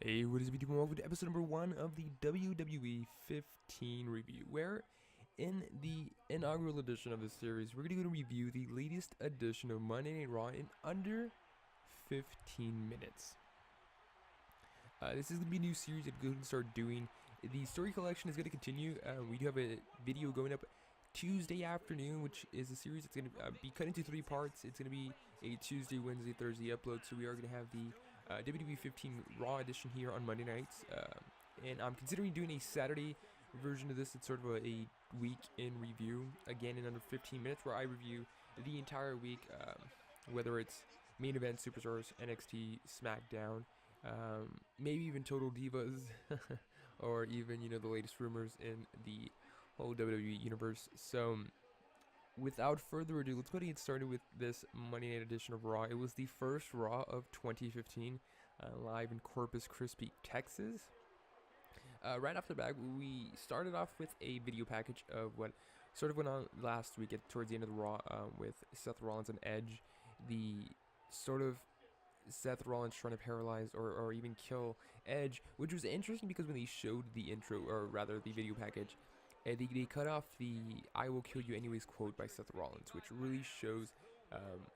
Hey, what is it? Welcome to episode number 1 of the WWE 15 review, where in the inaugural edition of this series, we're going to review the latest edition of Monday Night Raw in under 15 minutes. This is going to be a new series that we're going to start doing. The story collection is going to continue. We do have a video going up Tuesday afternoon, which is a series that's going to be cut into 3 parts. It's going to be a Tuesday, Wednesday, Thursday upload, so we are going to have the WWE 15 Raw edition here on Monday nights, and I'm considering doing a Saturday version of this. It's sort of a week in review, again in under 15 minutes, where I review the entire week, whether it's main event, Superstars, NXT, SmackDown, maybe even Total Divas, or even, you know, the latest rumors in the whole WWE universe. So without further ado, let's go ahead and get started with this Monday night edition of Raw. It was the first Raw of 2015, live in Corpus Christi, Texas. Right off the bat, we started off with a video package of what sort of went on last week towards the end of the Raw, with Seth Rollins and Edge. The sort of Seth Rollins trying to paralyze or even kill Edge, which was interesting because when they showed the intro, or rather the video package, they cut off the "I will kill you anyways" quote by Seth Rollins, which really shows,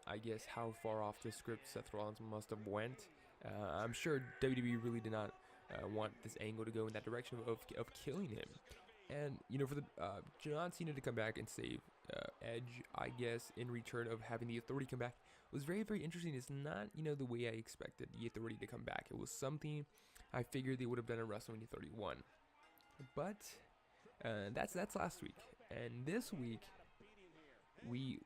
I guess, how far off the script Seth Rollins must have went. I'm sure WWE really did not want this angle to go in that direction of killing him. And, you know, for the John Cena to come back and save Edge, I guess, in return of having the Authority come back, was very, very interesting. It's not, you know, the way I expected the Authority to come back. It was something I figured they would have done in WrestleMania 31. But that's last week. And this week, we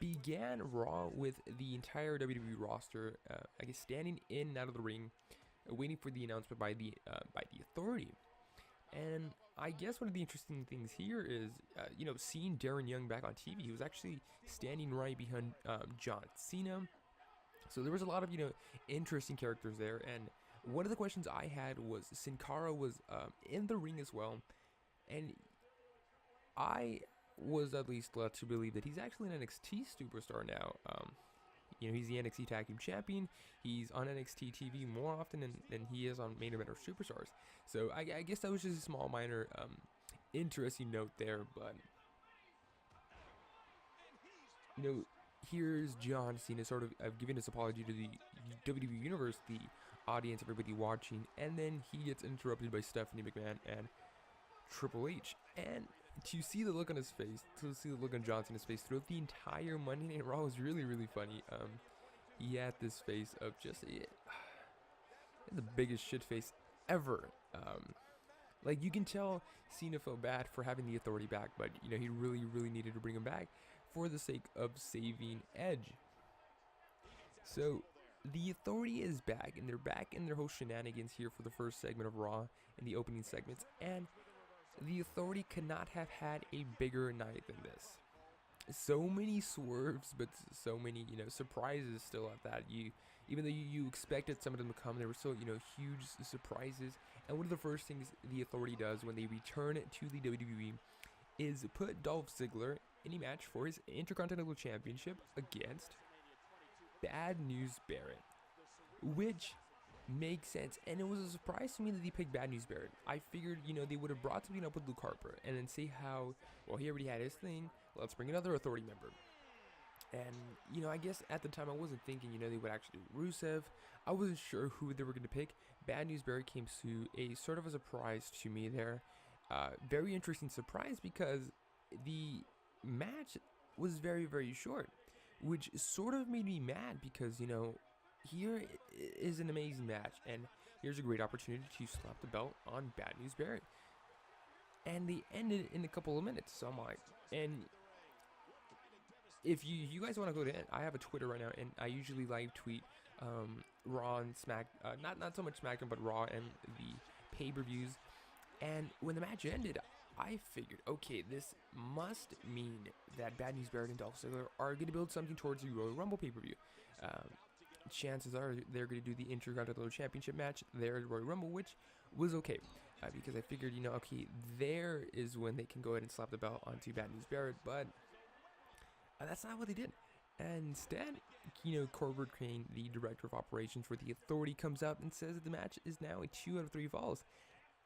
began Raw with the entire WWE roster, I guess, standing in and out of the ring, waiting for the announcement by the Authority. And I guess one of the interesting things here is, you know, seeing Darren Young back on TV. He was actually standing right behind John Cena. So there was a lot of, you know, interesting characters there. And one of the questions I had was, Sin Cara was in the ring as well. And I was at least led to believe that he's actually an NXT superstar now. You know, he's the NXT Tag Team Champion. He's on NXT TV more often than he is on Main Event or Superstars. So I guess that was just a small, minor, interesting note there. But, you know, here's John Cena sort of giving his apology to the WWE Universe, the audience, everybody watching. And then he gets interrupted by Stephanie McMahon and Triple H. And to see the look on his face, to see the look on John Cena's face throughout the entire Monday Night Raw was really, really funny. He had this face of just the biggest shit face ever. Like, you can tell Cena felt bad for having the Authority back, but, you know, he really, really needed to bring him back for the sake of saving Edge. So the Authority is back, and they're back in their whole shenanigans here for the first segment of Raw in the opening segments, and the Authority could not have had a bigger night than this. So many swerves, but so many, you know, surprises still at that. Even though you expected some of them to come, there were still, you know, huge surprises. And one of the first things the Authority does when they return to the WWE is put Dolph Ziggler in a match for his Intercontinental Championship against Bad News Barrett, which makes sense. And it was a surprise to me that they picked Bad News Barrett. I figured, you know, they would have brought something up with Luke Harper and then say how, well, he already had his thing, let's bring another Authority member. And, you know, I guess at the time I wasn't thinking, you know, they would actually do Rusev. I wasn't sure who they were going to pick. Bad News Barrett came to a sort of a surprise to me there. Very interesting surprise because the match was very, very short, which sort of made me mad because, you know, here is an amazing match, and here's a great opportunity to slap the belt on Bad News Barrett. And they ended in a couple of minutes, so I'm like, and if you guys want to go to it, I have a Twitter right now, and I usually live tweet Raw and Smack, not so much SmackDown, but Raw and the pay-per-views. And when the match ended, I figured, okay, this must mean that Bad News Barrett and Dolph Ziggler are going to build something towards the Royal Rumble pay-per-view. Chances are they're going to do the Intercontinental Championship match there at Royal Rumble, which was okay, because I figured, you know, okay, there is when they can go ahead and slap the belt onto Bad News Barrett, but that's not what they did. And instead, Corbett Crane, the director of operations for the Authority, comes out and says that the match is now a 2 out of 3 falls,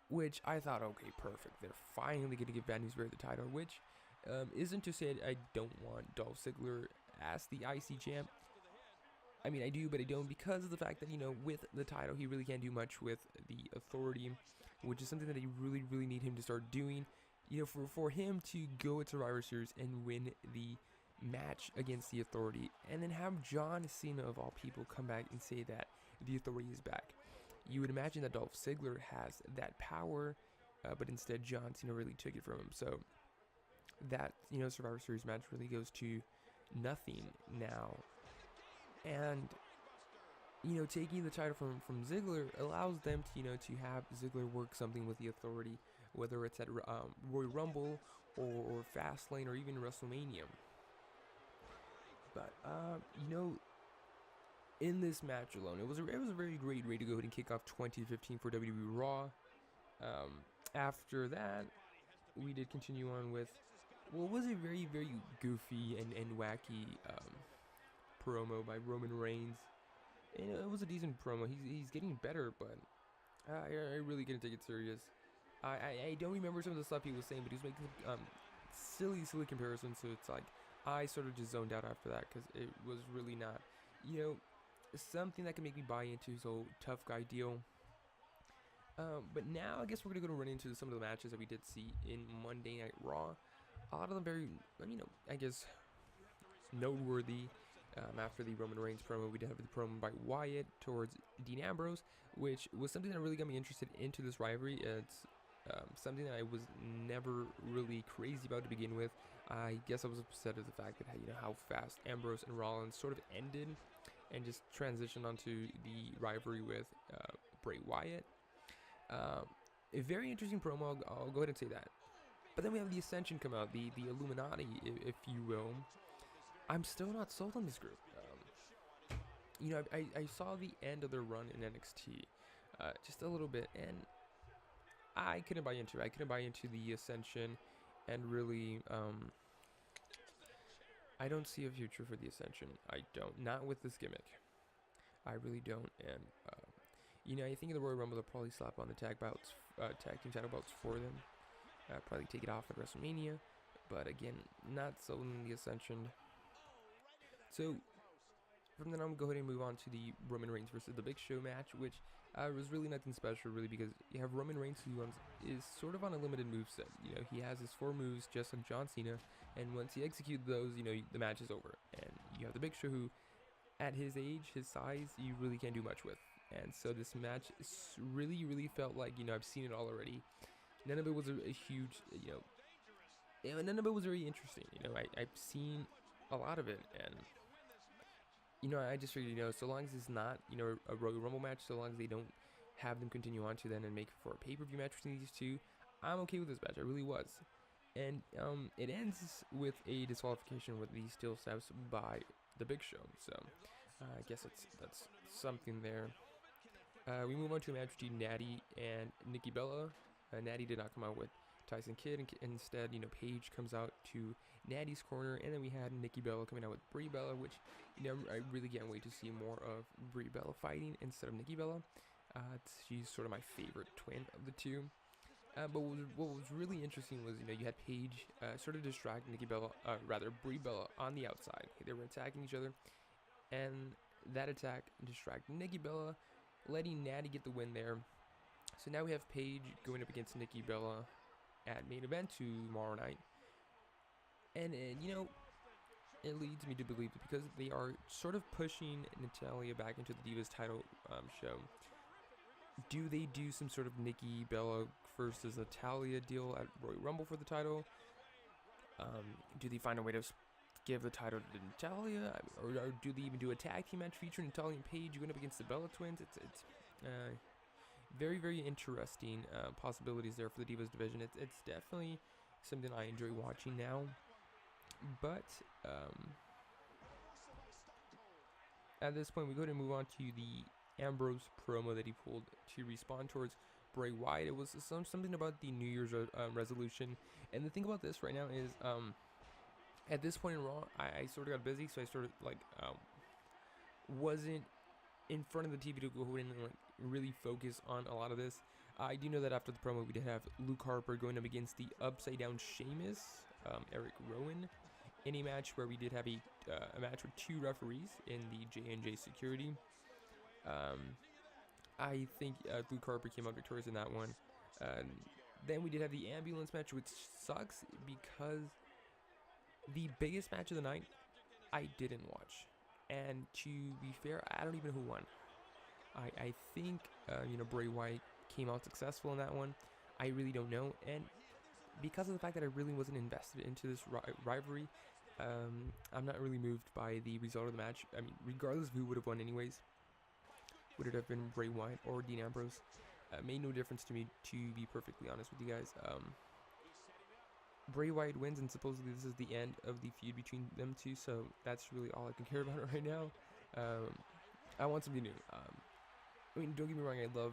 which I thought, okay, perfect. They're finally going to give Bad News Bear the title, which isn't to say I don't want Dolph Ziggler as the IC champ. I mean, I do, but I don't, because of the fact that, with the title, he really can't do much with the Authority, which is something that I really, really need him to start doing. For him to go at Survivor Series and win the match against the Authority, and then have John Cena, of all people, come back and say that the Authority is back. You would imagine that Dolph Ziggler has that power, but instead John Cena really took it from him. So that, Survivor Series match really goes to nothing now. And, taking the title from Ziggler allows them to, to have Ziggler work something with the Authority, whether it's at Royal Rumble or Fastlane or even WrestleMania. But, in this match alone, it was a very great way to go ahead and kick off 2015 for WWE Raw. After that, we did continue on with what was a very, very goofy and wacky promo by Roman Reigns. And it was a decent promo. He's getting better, but I really couldn't take it serious. I don't remember some of the stuff he was saying, but he was making silly comparisons. So it's like I sort of just zoned out after that, because it was really not, something that can make me buy into his whole tough guy deal. But now I guess we're gonna run into some of the matches that we did see in Monday Night Raw. A lot of them very, I guess, noteworthy. After the Roman Reigns promo, we did have the promo by Wyatt towards Dean Ambrose, which was something that really got me interested into this rivalry. It's something that I was never really crazy about to begin with. I guess I was upset at the fact that how fast Ambrose and Rollins sort of ended and just transitioned onto the rivalry with Bray Wyatt. A very interesting promo, I'll go ahead and say that. But then we have the Ascension come out, the Illuminati, if you will. I'm still not sold on this group. I saw the end of their run in NXT just a little bit, and I couldn't buy into it. I couldn't buy into the Ascension, and really, I don't see a future for the Ascension. I don't. Not with this gimmick. I really don't. And, I think in the Royal Rumble, they'll probably slap on the tag team title belts for them. Probably take it off at WrestleMania. But again, not sold on the Ascension. So, from then on, we'll go ahead and move on to the Roman Reigns versus The Big Show match, which was really nothing special, really, because you have Roman Reigns, who is sort of on a limited moveset. He has his 4 moves, just like John Cena, and once he executes those, the match is over. And you have The Big Show, who, at his age, his size, you really can't do much with. And so this match really, really felt like, I've seen it all already. None of it was a huge, none of it was very interesting. I've seen a lot of it, and I just figured, so long as it's not, a Royal Rumble match, so long as they don't have them continue on to then and make for a pay-per-view match between these two, I'm okay with this match. I really was. And it ends with a disqualification with the steel steps by The Big Show. So I guess that's something there. We move on to a match between Natty and Nikki Bella. Natty did not come out with Tyson Kidd, and instead, Paige comes out to Natty's corner, and then we had Nikki Bella coming out with Brie Bella, which, I really can't wait to see more of Brie Bella fighting instead of Nikki Bella. She's sort of my favorite twin of the two. But what was really interesting was, you had Paige sort of distract Brie Bella on the outside. They were attacking each other, and that attack distracted Nikki Bella, letting Natty get the win there. So now we have Paige going up against Nikki Bella at main event tomorrow night. And it leads me to believe that because they are sort of pushing Natalya back into the Divas title show, do they do some sort of Nikki Bella versus Natalya deal at Royal Rumble for the title? Do they find a way to give the title to Natalya? Or do they even do a tag team match featuring Natalya and Paige going up against the Bella twins? It's very, very interesting possibilities there for the Divas division. It's definitely something I enjoy watching now. But at this point, we go ahead and move on to the Ambrose promo that he pulled to respond towards Bray Wyatt. It was something about the New Year's resolution. And the thing about this right now is At this point in Raw, I sort of got busy, so I sort of like wasn't in front of the TV to go in and like really focus on a lot of this. I do know that after the promo, we did have Luke Harper going up against the Upside Down Sheamus, Eric Rowan, in a match where we did have a match with 2 referees in the J&J Security. I think Luke Harper came out victorious in that one. Then we did have the ambulance match, which sucks because the biggest match of the night I didn't watch. And to be fair, I don't even know who won. I think, Bray Wyatt came out successful in that one. I really don't know. And because of the fact that I really wasn't invested into this rivalry, I'm not really moved by the result of the match. I mean, regardless of who would have won anyways, would it have been Bray Wyatt or Dean Ambrose, made no difference to me, to be perfectly honest with you guys. Bray Wyatt wins, and supposedly this is the end of the feud between them two, so that's really all I can care about right now. I want something new. I mean, don't get me wrong, I love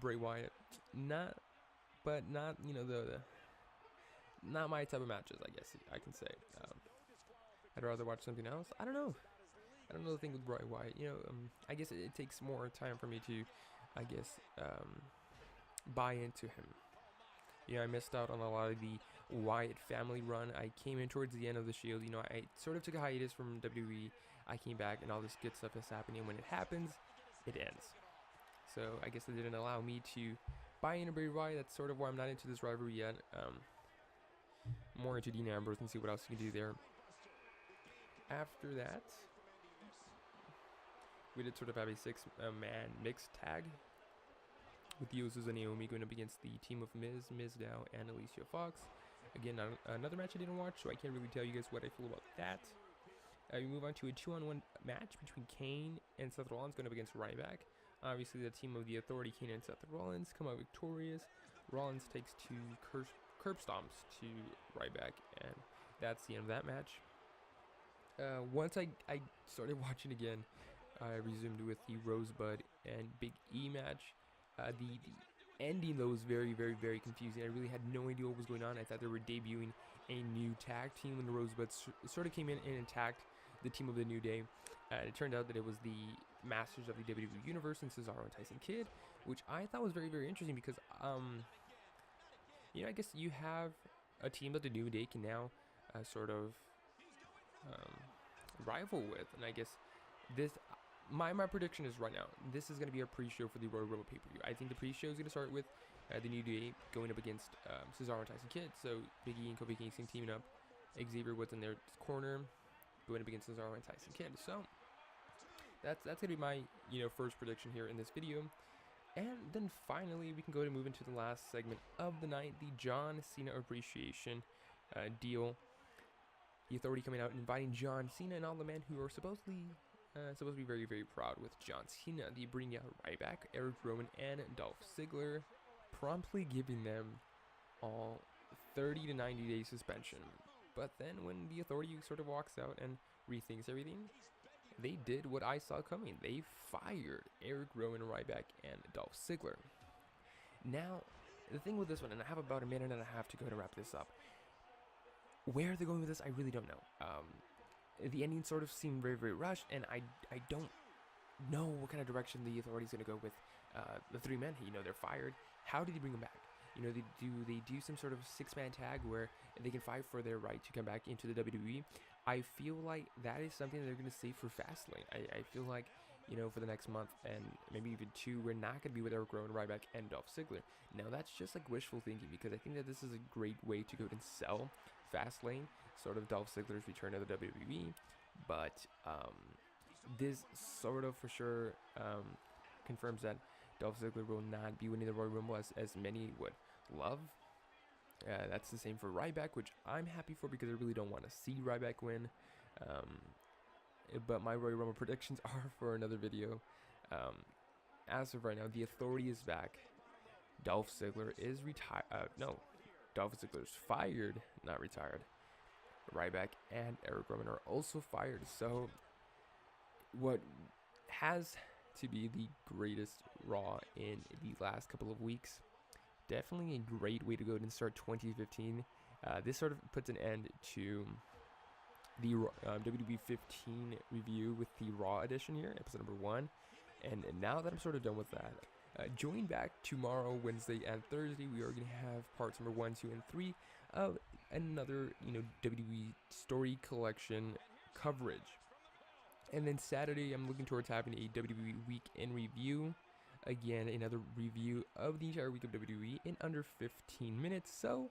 Bray Wyatt, not not my type of matches, I guess I can say. I'd rather watch something else. I don't know the thing with Bray Wyatt. I guess it takes more time for me to, buy into him. I missed out on a lot of the Wyatt family run. I came in towards the end of the Shield. I sort of took a hiatus from WWE. I came back, and all this good stuff is happening. When it happens, it ends. So I guess it didn't allow me to buy into Bray Wyatt. That's sort of why I'm not into this rivalry yet. More into Dean Ambrose and see what else you can do there. After that, we did sort of have a 6-man mixed tag with the Usos and Naomi going up against the team of Miz Dow, and Alicia Fox. Again, another match I didn't watch, so I can't really tell you guys what I feel about that. We move on to a 2-on-1 match between Kane and Seth Rollins going up against Ryback. Obviously, the team of the Authority, Kane and Seth Rollins, come out victorious. Rollins takes 2 curb stomps to Ryback, and that's the end of that match. Once I started watching again, I resumed with the Rosebud and Big E match. The ending, though, was very, very, very confusing. I really had no idea what was going on. I thought they were debuting a new tag team when the Rosebuds sort of came in and attacked the team of the New Day. It turned out that it was the Masters of the WWE Universe and Cesaro and Tyson Kidd, which I thought was very, very interesting because, I guess you have a team that the New Day can now rival with. And I guess this... My prediction is right now, this is going to be a pre-show for the Royal Rumble pay-per-view. I think the pre-show is going to start with the New Day going up against Cesaro and Tyson Kidd. So Big E and Kofi Kingston teaming up. Xavier Woods in their corner going up against Cesaro and Tyson Kidd. So that's going to be my first prediction here in this video. And then finally we can go to move into the last segment of the night, the John Cena appreciation deal. The Authority coming out and inviting John Cena and all the men who are supposed to be very, very proud with John Cena. They bring out Ryback, Eric Rowan, and Dolph Ziggler, promptly giving them all 30 to 90 day suspension. But then when the Authority sort of walks out and rethinks everything, they did what I saw coming. They fired Eric Rowan, Ryback, and Dolph Ziggler. Now, the thing with this one, and I have about a minute and a half to go to wrap this up. Where they're going with this, I really don't know. The ending sort of seemed very, very rushed, and I don't know what kind of direction the Authority is going to go with the 3 men. They're fired. How do they bring them back? They do some sort of 6-man tag where they can fight for their right to come back into the WWE. I feel like that is something that they're going to save for Fastlane. I feel like, for the next month and maybe even 2, we're not going to be with Eric Rowan, Ryback, and Dolph Ziggler. Now, that's just like wishful thinking, because I think that this is a great way to go and sell Fastlane, sort of Dolph Ziggler's return to the WWE, but this sort of for sure confirms that Dolph Ziggler will not be winning the Royal Rumble as many would love. That's the same for Ryback, which I'm happy for because I really don't want to see Ryback win. But my Royal Rumble predictions are for another video. As of right now, the Authority is back. Dolph Ziggler is retired. Dolph Ziggler's fired, not retired. Ryback and Eric Rowan are also fired. So, what has to be the greatest Raw in the last couple of weeks. Definitely a great way to go and start 2015. This sort of puts an end to the WWE 15 review with the Raw edition here, episode number 1. And now that I'm sort of done with that, join back tomorrow, Wednesday, and Thursday. We are going to have parts number 1, 2, and 3 of another, WWE story collection coverage. And then Saturday, I'm looking towards having a WWE week in review. Again, another review of the entire week of WWE in under 15 minutes. So,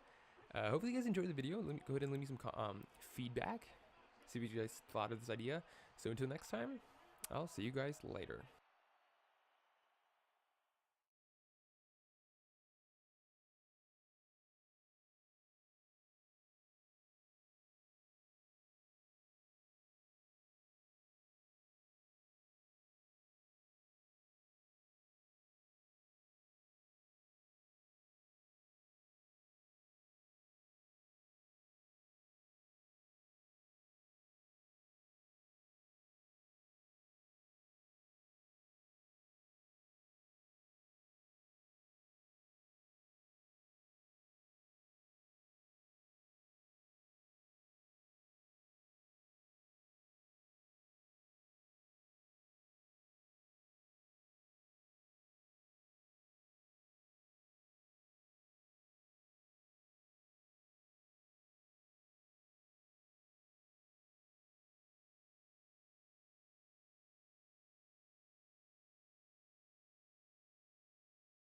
hopefully you guys enjoyed the video. Go ahead and leave me some feedback. See what you guys thought of this idea. So until next time, I'll see you guys later.